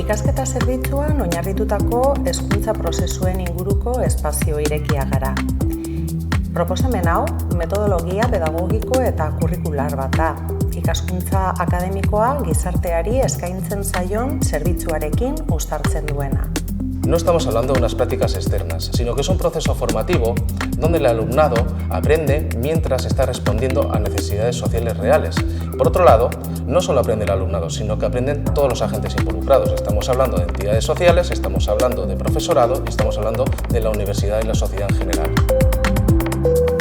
Ikasketa zerbitzuan oinarritutako hezkuntza prozesuen inguruko espazio irekia gara. Proposamen hau, metodologia pedagogiko eta kurrikular bat da. Ikaskuntza akademikoa gizarteari eskaintzen zaion zerbitzuarekin uztartzen duena. No estamos hablando de unas prácticas externas, sino que es un proceso formativo donde el alumnado aprende mientras está respondiendo a necesidades sociales reales. Por otro lado, no solo aprende el alumnado, sino que aprenden todos los agentes involucrados. Estamos hablando de entidades sociales, estamos hablando de profesorado y estamos hablando de la universidad y la sociedad en general.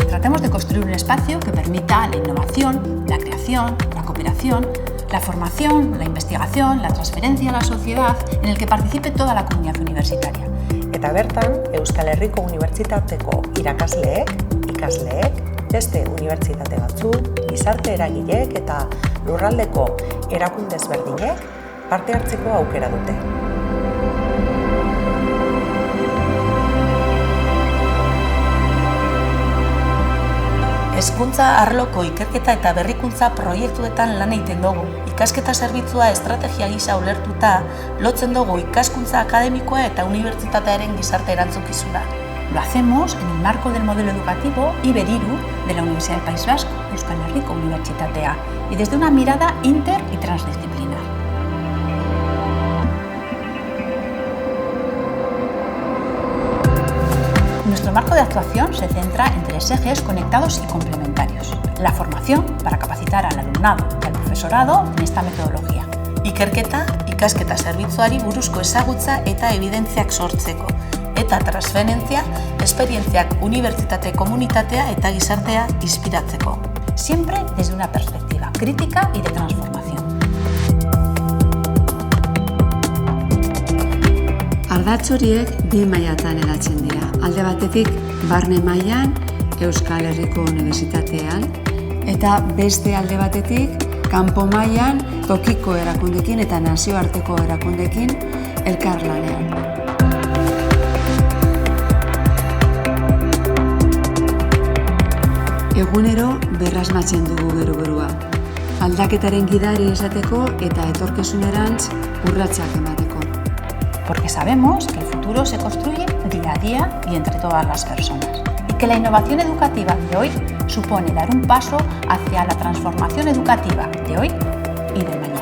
Tratamos de construir un espacio que permita la innovación, la creación, la cooperación, la formación, la investigación, la transferencia a la sociedad, en el que participe toda la comunidad universitaria. Eta bertan, Euskal Herriko Unibertsitateko irakasleek, ikasleek, beste unibertsitate batzuk, gizarte eragileek eta lurraldeko erakunde ezberdinek parte hartzeko aukera dute. Hezkuntza arloko ikerketa eta berrikuntza proiektuetan lan egiten dugu. Ikasketa zerbitzua estrategia gisa ulertuta, lotzen dugu ikaskuntza akademikoa eta unibertsitatearen gizarte erantzukizuna. Lo hacemos en el marco del modelo educativo IBER-IRU de la Universidad del País Vasco, Euskal Herriko Unibertsitatea, y desde una mirada inter y transdisciplinar. Nuestro marco de actuación se centra en 3 ejes conectados y complementarios. La formación, para capacitar al alumnado y al profesorado en esta metodología. Ikerketa, ikasketa zerbitzuari buruzko ezagutza eta evidentziak sortzeko. Eta transferentzia, esperientziak unibertsitate komunitatea eta gizartea inspiratzeko. Siempre desde una perspectiva crítica y de transformación. Ardatz horiek bi mailatan eratzen dira. Alde batetik, barne mailan Euskal Herriko Unibertsitatean, eta beste alde batetik, kanpo mailan tokiko erakundekin eta nazioarteko erakundekin elkarlanean. Egunero berrasmatzen dugu berua. Aldaketaren gidari esateko eta etorkizunerantz urratsak emateko. Porque sabemos que el futuro se construye día a día y entre todas las personas. Y que la innovación educativa de hoy supone dar un paso hacia la transformación educativa de hoy y de mañana.